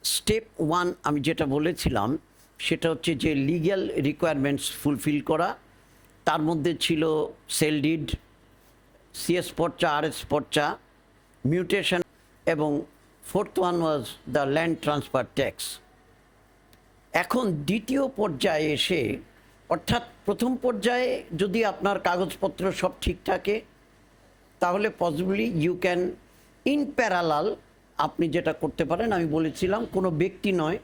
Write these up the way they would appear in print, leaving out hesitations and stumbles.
Step 1 আমি যেটা বলেছিলাম সেটা হচ্ছে যে লিগ্যাল রিকোয়ারমেন্টস ফুলফিল করা। তার মধ্যে ছিল সেল ডিড, সিএস পর্চা, আরএস পর্চা, মিউটেশন এবং fourth one was the land transfer tax. এখন দ্বিতীয় পর্যায়ে এসে, অর্থাৎ প্রথম পর্যায়ে যদি আপনার কাগজপত্র সব ঠিক থাকে তাহলে possibly you can in parallel আপনি যেটা করতে পারেন, আমি বলেছিলাম কোনো ব্যক্তি নয়,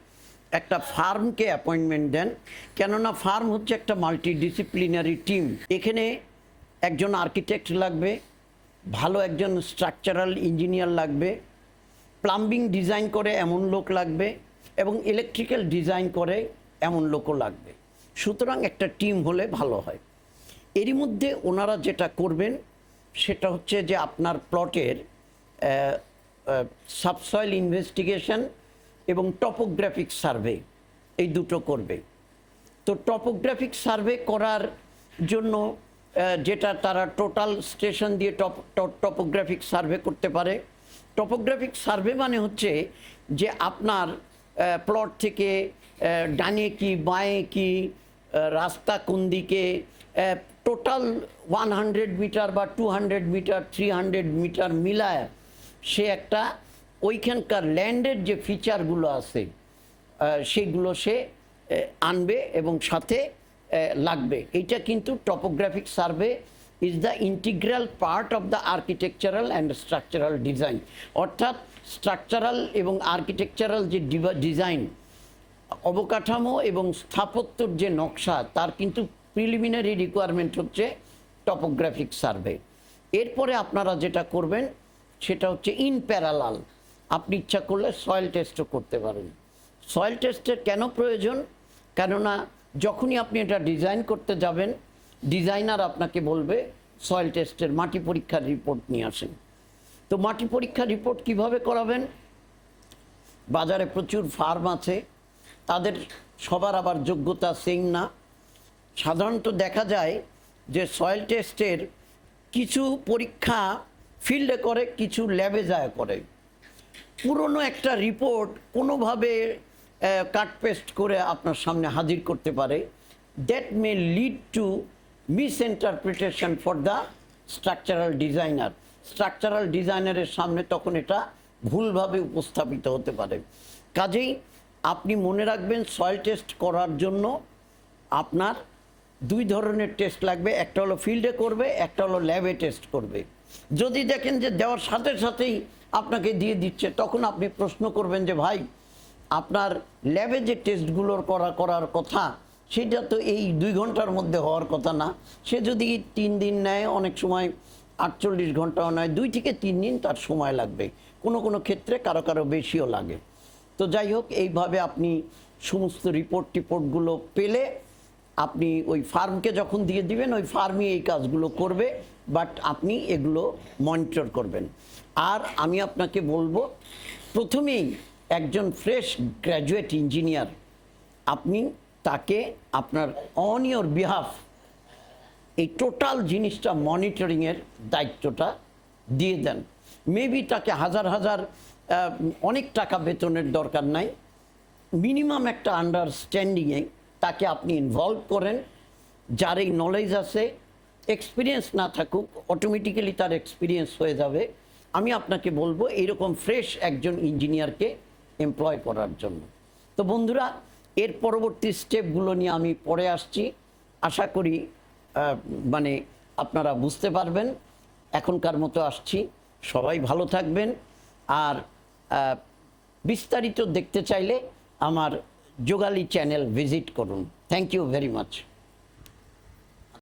একটা ফার্মকে অ্যাপয়েন্টমেন্ট দেন। কেননা ফার্ম হচ্ছে একটা মাল্টিডিসিপ্লিনারি টিম। এখানে একজন আর্কিটেক্ট লাগবে, ভালো একজন স্ট্রাকচারাল ইঞ্জিনিয়ার লাগবে, প্লাম্বিং ডিজাইন করে এমন লোক লাগবে এবং ইলেকট্রিক্যাল ডিজাইন করে এমন লোকও লাগবে। সুতরাং একটা টিম হলে ভালো হয়। এরই মধ্যে ওনারা যেটা করবেন সেটা হচ্ছে যে আপনার প্লটের সাবসয়েল ইনভেস্টিগেশন এবং টপোগ্রাফিক সার্ভে, এই দুটো করবে। তো টপোগ্রাফিক সার্ভে করার জন্য যেটা তারা টোটাল স্টেশন দিয়ে টপোগ্রাফিক সার্ভে করতে পারে। টপোগ্রাফিক সার্ভে মানে হচ্ছে যে আপনার প্লট থেকে ডানে কি বাঁয়ে কি, রাস্তা কোন দিকে, টোটাল 100 মিটার বা 200 মিটার 300 মিটার মিলায় সে একটা ওইখানকার ল্যান্ডের যে ফিচারগুলো আছে সেগুলো সে আনবে এবং সাথে লাগবে। এইটা কিন্তু topographic survey is the integral part of the architectural and structural design. অর্থাৎ স্ট্রাকচারাল এবং আর্কিটেকচারাল যে ডিজাইন, অবকাঠামো এবং স্থাপত্যর যে নকশা, তার কিন্তু প্রিলিমিনারি রিকোয়ারমেন্ট হচ্ছে টপোগ্রাফিক সার্ভে। এরপরে আপনারা যেটা করবেন সেটা হচ্ছে ইন প্যারালাল আপনি ইচ্ছা করলে সয়েল টেস্টও করতে পারেন। সয়েল টেস্টের কেন প্রয়োজন? কেননা যখনই আপনি এটা ডিজাইন করতে যাবেন, ডিজাইনার আপনাকে বলবে সয়েল টেস্টের মাটি পরীক্ষার রিপোর্ট নিয়ে আসেন। তো মাটি পরীক্ষার রিপোর্ট কিভাবে করাবেন? বাজারে প্রচুর ফার্ম আছে, তাদের সবার আবার যোগ্যতা সেম না। সাধারণত দেখা যায় যে সয়েল টেস্টের কিছু পরীক্ষা ফিল্ডে করে, কিছু ল্যাবে যায় করে। পুরনো একটা রিপোর্ট কোনোভাবে কাট পেস্ট করে আপনার সামনে হাজির করতে পারে। That may lead to misinterpretation for the structural designer. Structural ডিজাইনারের সামনে তখন এটা ভুলভাবে উপস্থাপিত হতে পারে। কাজেই আপনি মনে রাখবেন, সয়েল টেস্ট করার জন্য আপনার দুই ধরনের টেস্ট লাগবে। একটা হলো ফিল্ডে করবে, একটা হলো ল্যাবে টেস্ট করবে। যদি দেখেন যে দেওয়ার সাথে সাথেই আপনাকে দিয়ে দিচ্ছে, তখন আপনি প্রশ্ন করবেন যে ভাই, আপনার ল্যাবে যে টেস্টগুলোর করার কথা সেটা তো এই 2 ঘন্টার মধ্যে হওয়ার কথা না। সে যদি 3 দিন নেয়, অনেক সময় 48 ঘন্টাও নয়, 2 থেকে 3 দিন তার সময় লাগবে, কোনো কোনো ক্ষেত্রে কারো বেশিও লাগে। তো যাই হোক, এইভাবে আপনি সমস্ত টিপোর্টগুলো পেলে আপনি ওই ফার্মকে যখন দিয়ে দিবেন, ওই ফার্মই এই কাজগুলো করবে, বাট আপনি এগুলো মনিটর করবেন। আর আমি আপনাকে বলবো, প্রথমেই একজন ফ্রেশ গ্র্যাজুয়েট ইঞ্জিনিয়ার, আপনি তাকে আপনার অন ইওর বিহাফ এই টোটাল জিনিসটা মনিটরিংয়ের দায়িত্বটা দিয়ে দেন। মেবি তাকে হাজার অনেক টাকা বেতনের দরকার নাই, মিনিমাম একটা আন্ডারস্ট্যান্ডিংয়ে তাকে আপনি ইনভলভ করেন। যার এই নলেজ আছে, এক্সপিরিয়েন্স না থাকুক, অটোমেটিক্যালি তার এক্সপিরিয়েন্স হয়ে যাবে। আমি আপনাকে বলবো এইরকম ফ্রেশ একজন ইঞ্জিনিয়ারকে এমপ্লয় করার জন্য। তো বন্ধুরা, এর পরবর্তী স্টেপগুলো নিয়ে আমি পরে আসছি। আশা করি মানে আপনারা বুঝতে পারবেন। এখনকার মতো আসছি, সবাই ভালো থাকবেন। আর বিস্তারিত দেখতে চাইলে আমার যোগালী চ্যানেল ভিজিট করুন। Thank you very much.